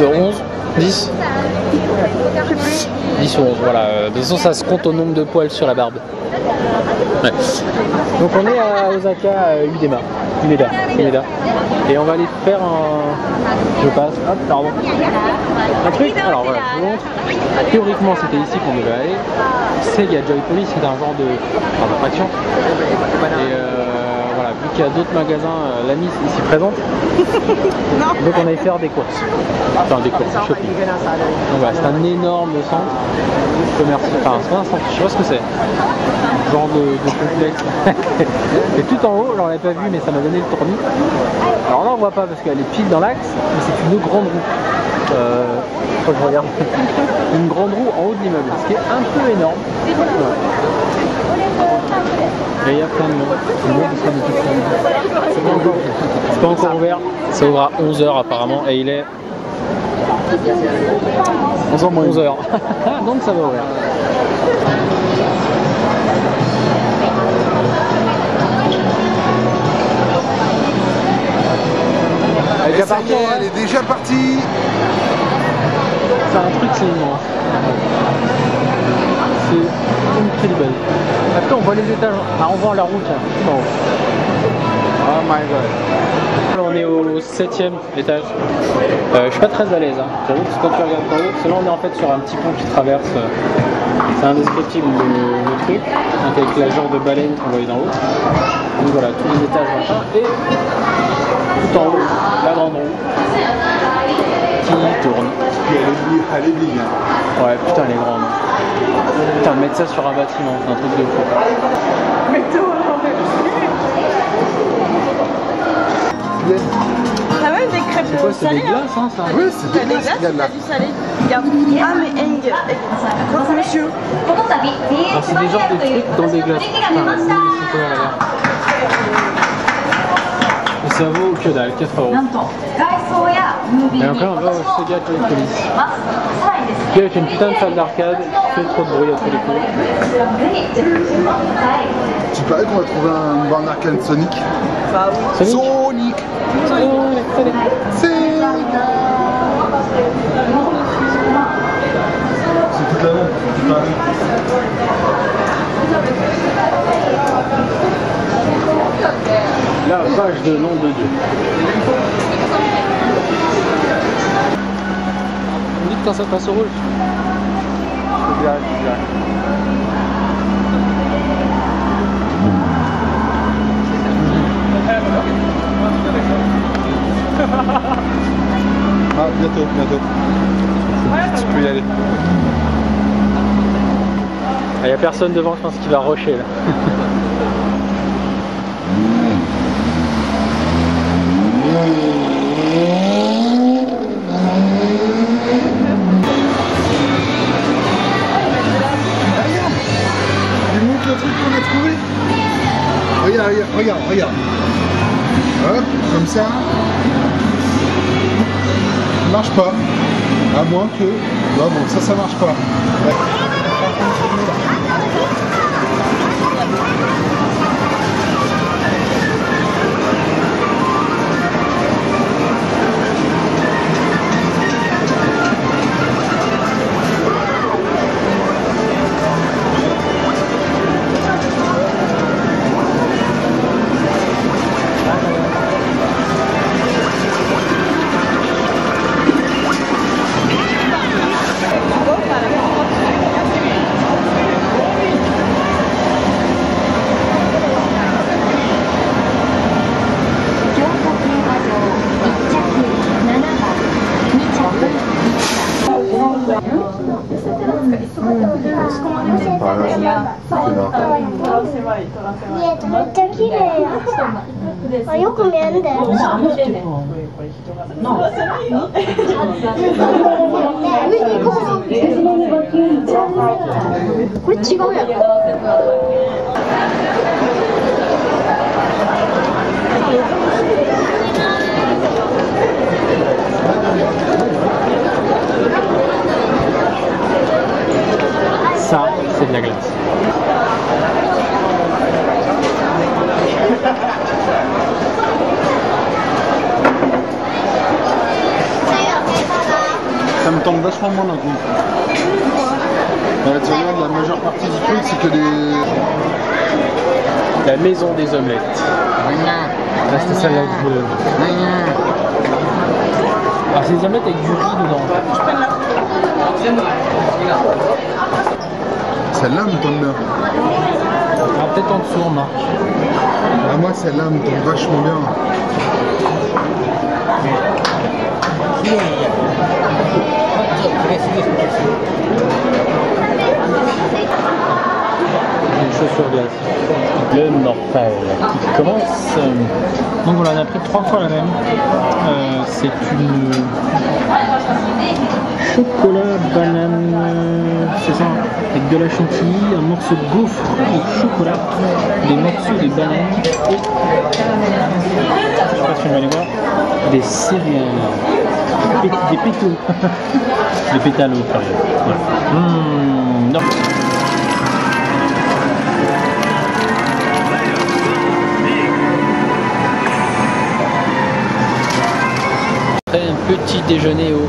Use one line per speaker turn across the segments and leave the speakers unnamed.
de 11, 10 10 ou 11, voilà. De toute façon, ça se compte au nombre de poils sur la barbe. Ouais. Donc on est à Osaka, Umeda. Et on va aller faire un... Je passe, hop, pardon. Un truc, alors voilà, je vous montre. Théoriquement, c'était ici qu'on devait aller. Seiya Joypolis, c'est un genre d'attraction. Et voilà, vu qu'il y a d'autres magasins, l'ami ici présente. Donc on allait faire des courses. Enfin des courses, shopping. Donc voilà, c'est un énorme centre commercial. Enfin, c'est pas un centre, je sais pas ce que c'est. Genre de complexe. Et tout en haut, alors on l'avait pas vu, mais ça m'a donné le tournis. Alors là on voit pas parce qu'elle est pile dans l'axe, mais c'est une grande roue. Faut que je regarde. Une grande roue en haut de l'immeuble, ce qui est un peu énorme. Ouais. Et il y a plein de monde. C'est pas encore ouvert. Ça ouvre à 11h apparemment et il est 11h. Donc ça va ouvrir. Elle est déjà partie.
Elle est déjà partie.
C'est un truc, c'est immense. C'est incroyable. Après on voit les étages, enfin, on voit la route là, tout en haut. Oh my god. Là on est au 7e étage. Je suis pas très à l'aise, hein. J'avoue que quand tu regardes par haut, parce que là on est en fait sur un petit pont qui traverse. C'est indescriptible le truc, donc avec la genre de baleine qu'on voyait d'en haut. Donc voilà, tous les étages machin. Et tout en haut, la grande roue qui tourne.
Elle est big, hein.
Ouais, putain, elle est grande. Putain, mettre ça sur un bâtiment, c'est un truc de fou.
T'as même des crêpes
C'est quoi, c'est des
salées, hein?
glaces, hein, ça?
Oui, c'est des glaces qu'il y a là.
Du salé. Regarde. Ah, mais Eng. Bonjour, monsieur.
Alors, c'est des genres de trucs dans des glaces. Enfin, c'est chocolat à l'air. Et ça vaut que dalle, 4 €. Et encore, on va au Sega Joypolis. Qui est une putain de salle d'arcade qui fait trop de bruit à tous les coups.
Tu parais qu'on va trouver une borne arcade Sonic.
Bah oui.
Sonic. C'est toute la monde.
La vache de nom de Dieu. On dit que quand ça passe au rouge. Je dirais.
Ah, bientôt. Tu peux y aller.
Il n'y a personne devant, je pense qu'il va rusher là.
Tu montres le truc qu'on a trouvé. Regarde. Hop, comme ça. Marche pas. À moins que... Non, bon, ça marche pas. Ouais.
よく見えるで。これ違うやろ。
Ça, c'est de la glace.
vachement moins d'un coup. Tu regardes, la majeure partie du truc, c'est que des...
La maison des omelettes. Là, c'était celle-là que je voulais. Alors, c'est des omelettes avec du riz dedans.
Celle-là me tombe bien.
Ah, peut-être en dessous, on marche.
Ah, moi, celle-là me tombe vachement bien.
Une chose sur glace. Le Morphal qui commence. Donc voilà, on a pris 3 fois la même. C'est une chocolat banane, c'est ça, avec de la chantilly, un morceau de gaufre au chocolat, des morceaux de banane et, je sais pas si on va les voir, des céréales, des pétaux, des pétales au pluriel. Voilà. Non. Après un petit déjeuner au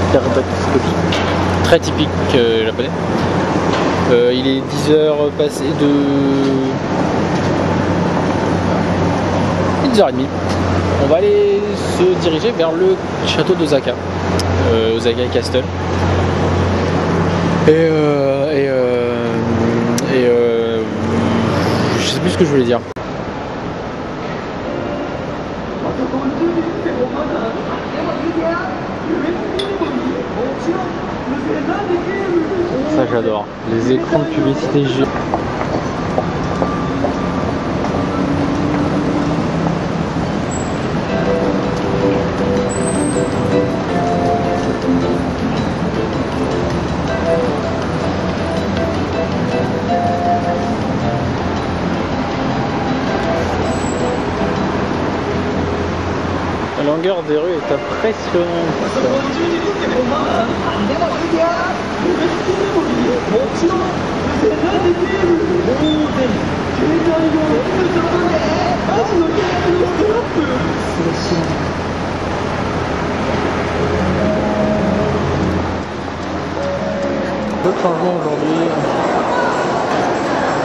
Starbucks Coffee, très typique japonais. Il est 10h passé de 10h30. On va aller se diriger vers le château d'Osaka, Osaka Castle. Je sais plus ce que je voulais dire. Ça j'adore, les écrans de publicité géants. La longueur des rues est impressionnante. Peu de changements aujourd'hui.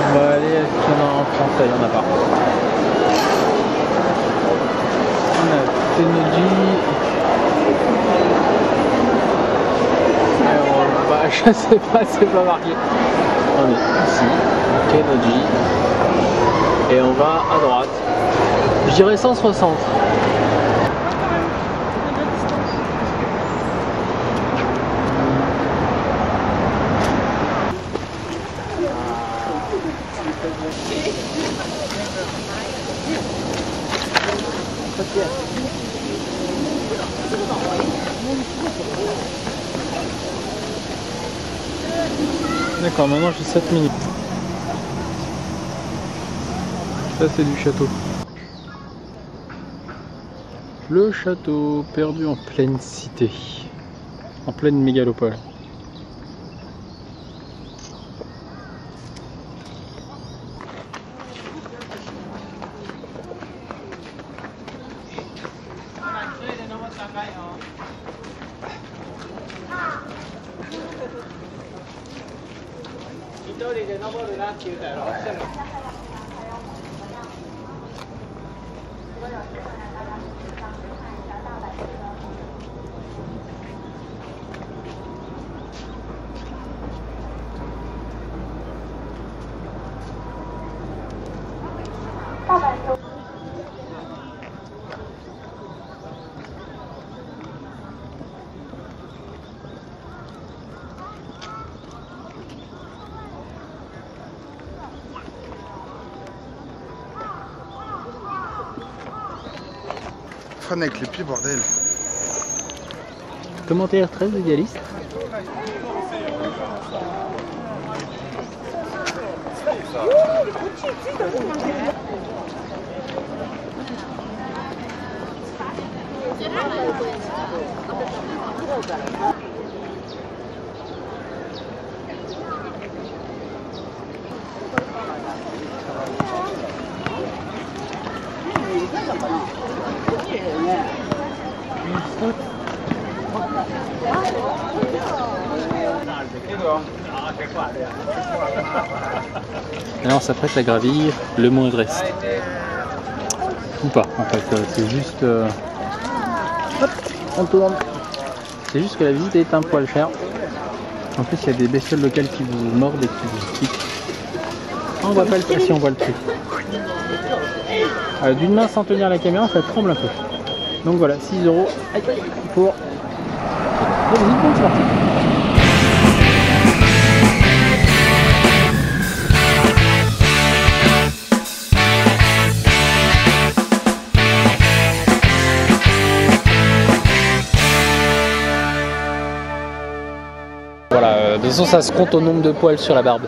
On va aller, est-ce qu'il y en a en français? Il n'y en a pas. On a Tennoji. Je sais pas, c'est pas marqué. On est ici, Tennoji. Et on va à droite. Je dirais 160. D'accord, maintenant j'ai 7 minutes. Ça c'est du château. Le château perdu en pleine cité. En pleine mégalopole.
Freine avec les pieds, bordel.
Commentaire très idéaliste. Et là on s'apprête à gravir le Mont Everest. Ou pas en fait, c'est juste... Hop, on tourne. C'est juste que la visite est un poil chère. En plus il y a des bestioles locales qui vous mordent et qui vous piquent. On voit pas le prix, si on voit le prix. D'une main sans tenir la caméra, ça tremble un peu. Donc voilà, 6 € pour la visite. Donc c'est parti. Voilà, de toute façon ça se compte au nombre de poils sur la barbe.